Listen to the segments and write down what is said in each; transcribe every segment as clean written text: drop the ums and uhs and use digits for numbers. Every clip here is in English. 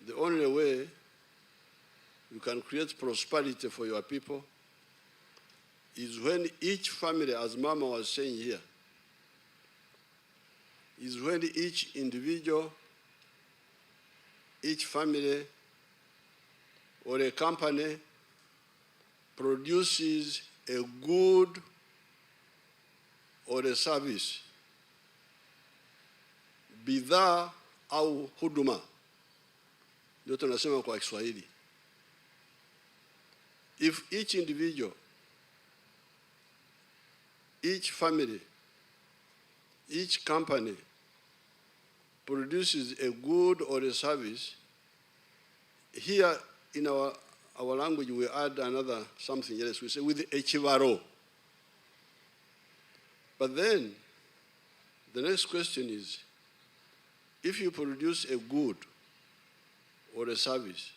the only way you can create prosperity for your people is when each family, as Mama was saying here, is when each individual, each family, or a company produces a good or a service, bidhaa au huduma, ndio tunasema kwa Kiswahili. If each individual, each family, each company produces a good or a service, here in our language we add another something else. We say with echivaro. But then the next question is, if you produce a good or a service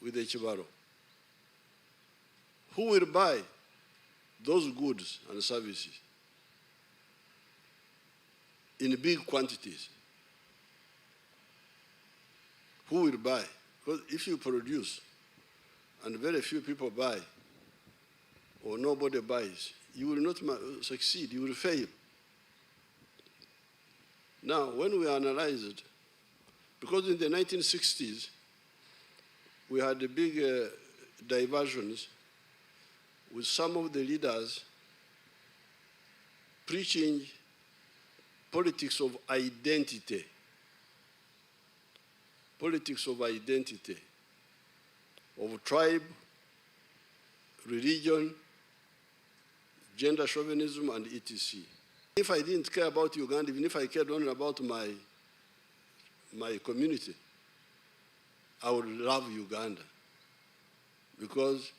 with echivaro, who will buy those goods and services in big quantities? Who will buy? Because if you produce and very few people buy, or nobody buys, you will not succeed, you will fail. Now, when we analyze it, because in the 1960s, we had the big diversions with some of the leaders preaching politics of identity. Politics of identity, of tribe, religion, gender chauvinism, and etc. If I didn't care about Uganda, even if I cared only about my community, I would love Uganda, because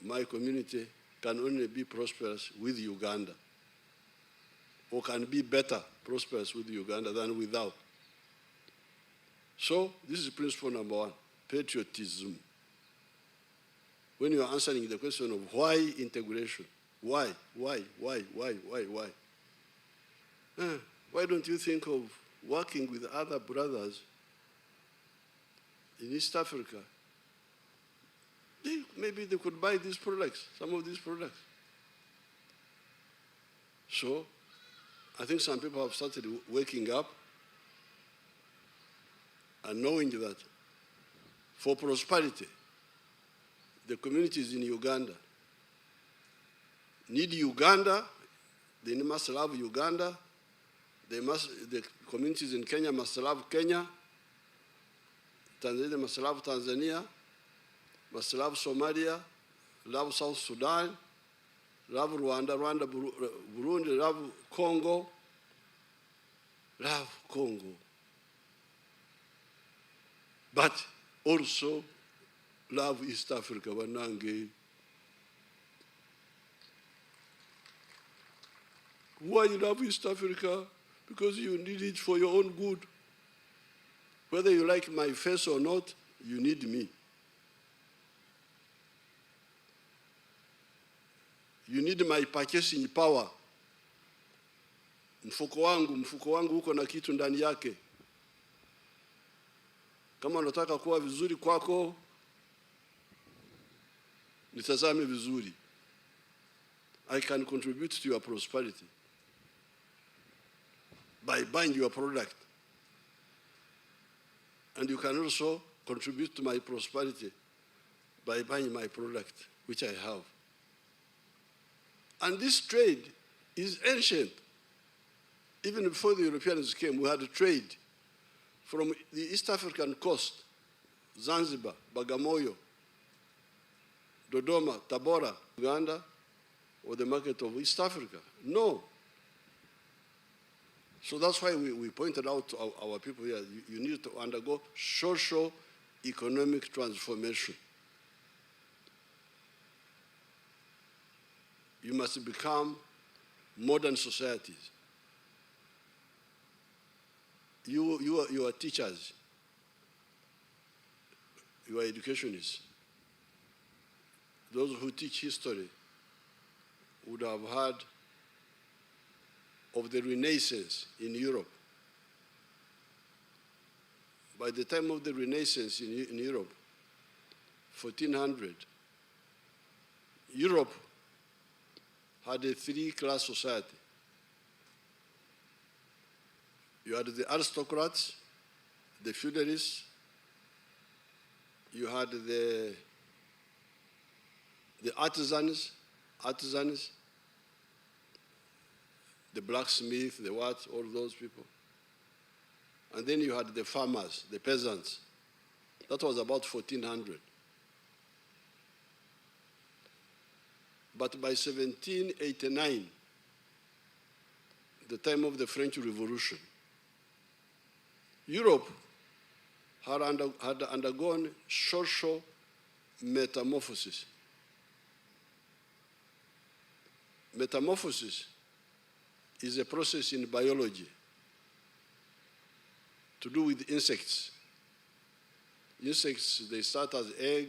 my community can only be prosperous with Uganda, or can be better prosperous with Uganda than without. So this is principle number one, patriotism. When you are answering the question of why integration, why? Why don't you think of working with other brothers in East Africa? Maybe they could buy these products, some of these products. So I think some people have started waking up and knowing that for prosperity, the communities in Uganda need Uganda, they must love Uganda, the communities in Kenya must love Kenya, Tanzania must love Tanzania, must love Somalia, love South Sudan, love Rwanda, Burundi, love Congo, but also love East Africa, Wanange. Why you love East Africa? Because you need it for your own good. Whether you like my face or not, you need me. You need my purchasing power. Mfuko wangu uko na kitu ndani yake. Kama unataka kuwa vizuri kwako, nitazame vizuri. I can contribute to your prosperity by buying your product. And you can also contribute to my prosperity by buying my product, which I have. And this trade is ancient. Even before the Europeans came, we had a trade from the East African coast, Zanzibar, Bagamoyo, Dodoma, Tabora, Uganda, or the market of East Africa. No. So that's why we pointed out to our people here, you need to undergo social economic transformation. You must become modern societies. You are teachers. You are educationists. Those who teach history would have heard of the Renaissance in Europe. by the time of the Renaissance in Europe, 1400, Europe had a three-class society. You had the aristocrats, the feudalists, you had the artisans, the blacksmith, the what, all those people. And then you had the farmers, the peasants. That was about 1400. But by 1789, the time of the French Revolution, Europe had undergone social metamorphosis. Metamorphosis is a process in biology to do with insects. Insects, they start as egg,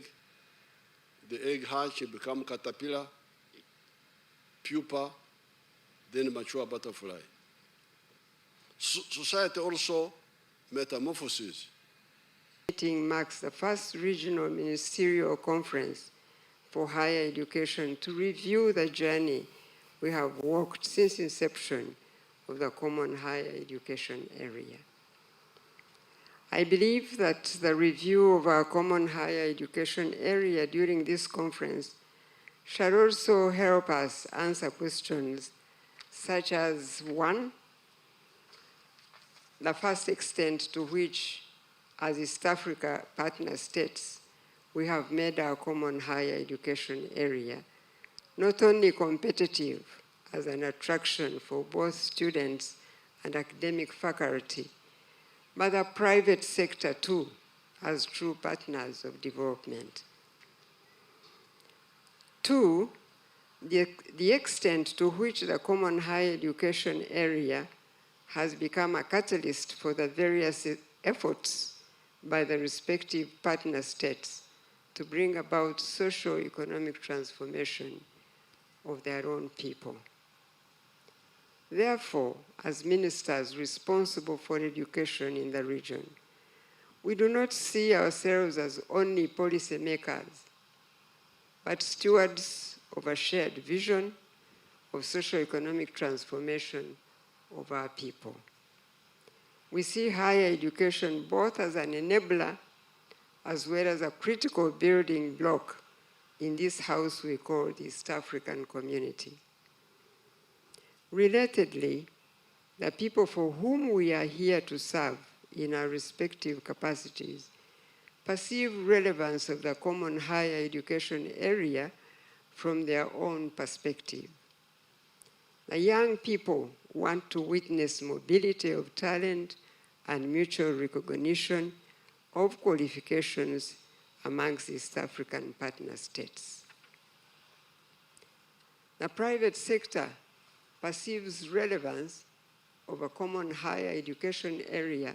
the egg hatch, become caterpillar, pupa, then mature butterfly. Society also metamorphoses. Meeting marks the first regional ministerial conference for higher education to review the journey we have walked since inception of the common higher education area. I believe that the review of our common higher education area during this conference shall also help us answer questions such as, one, the first extent to which, as East Africa partner states, we have made our common higher education area not only competitive as an attraction for both students and academic faculty, but the private sector too, as true partners of development. Two, the extent to which the common higher education area has become a catalyst for the various efforts by the respective partner states to bring about socio-economic transformation of their own people. Therefore, as ministers responsible for education in the region, we do not see ourselves as only policymakers, but stewards of a shared vision of socio-economic transformation of our people. We see higher education both as an enabler as well as a critical building block in this house we call the East African community. Relatedly, the people for whom we are here to serve in our respective capacities perceive relevance of the common higher education area from their own perspective. The young people want to witness mobility of talent and mutual recognition of qualifications amongst East African partner states. The private sector perceives relevance of a common higher education area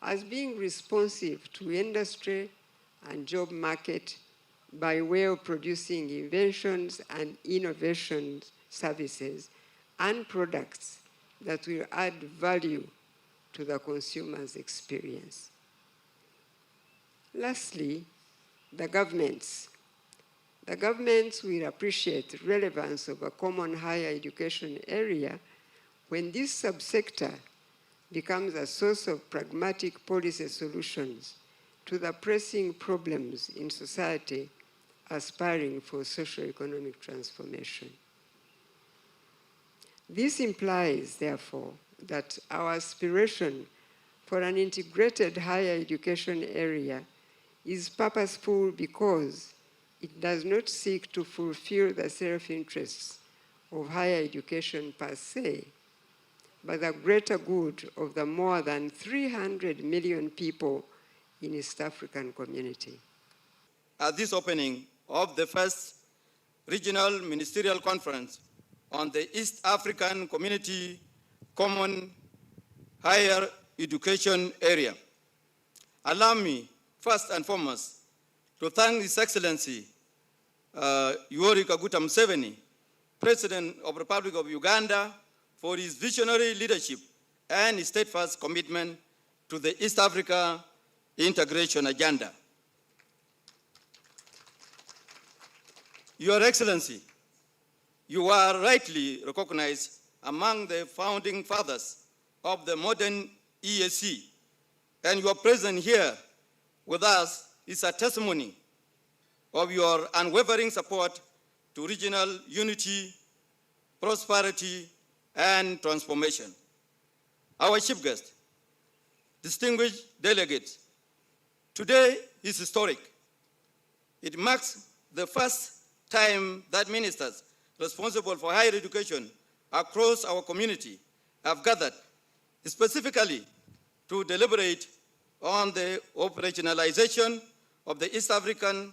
as being responsive to industry and job market by way of producing inventions and innovation services and products that will add value to the consumer's experience. Lastly, the governments. The governments will appreciate the relevance of a common higher education area when this subsector becomes a source of pragmatic policy solutions to the pressing problems in society aspiring for socio-economic transformation. This implies, therefore, that our aspiration for an integrated higher education area is purposeful because it does not seek to fulfill the self-interests of higher education per se, but the greater good of the more than 300 million people in East African community. At this opening of the first Regional Ministerial Conference on the East African Community Common Higher Education Area, allow me first and foremost to thank His Excellency Yoweri Kaguta Museveni, President of the Republic of Uganda, for his visionary leadership and his steadfast commitment to the East Africa integration agenda. Your Excellency, you are rightly recognized among the founding fathers of the modern EAC, and your presence here with us is a testimony of your unwavering support to regional unity, prosperity, and transformation. Our chief guest, distinguished delegates, today is historic. It marks the first time that ministers responsible for higher education across our community have gathered specifically to deliberate on the operationalization of the East African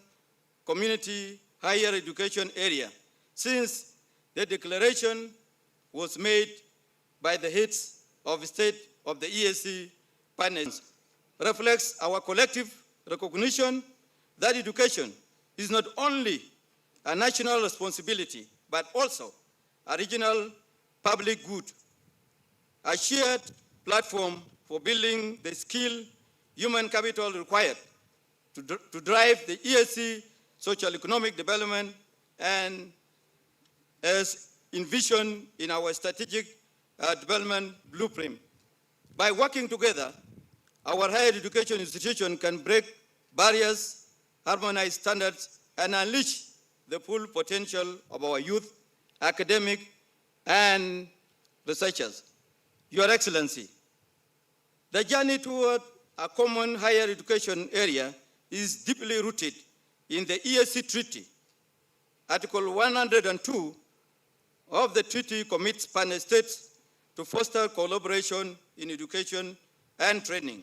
Community Higher Education Area since the declaration was made by the heads of state of the EAC partners. Reflects our collective recognition that education is not only a national responsibility, but also a regional public good, a shared platform for building the skill human capital required to drive the EAC social economic development and as envisioned in our strategic development blueprint. By working together, our higher education institution can break barriers, harmonize standards, and unleash the full potential of our youth, academic, and researchers. Your Excellency, the journey toward a common higher education area is deeply rooted in the EAC Treaty. Article 102 of the treaty commits partner states to foster collaboration in education and training,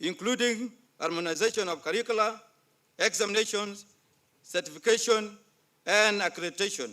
including harmonization of curricula, examinations, certification, and accreditation.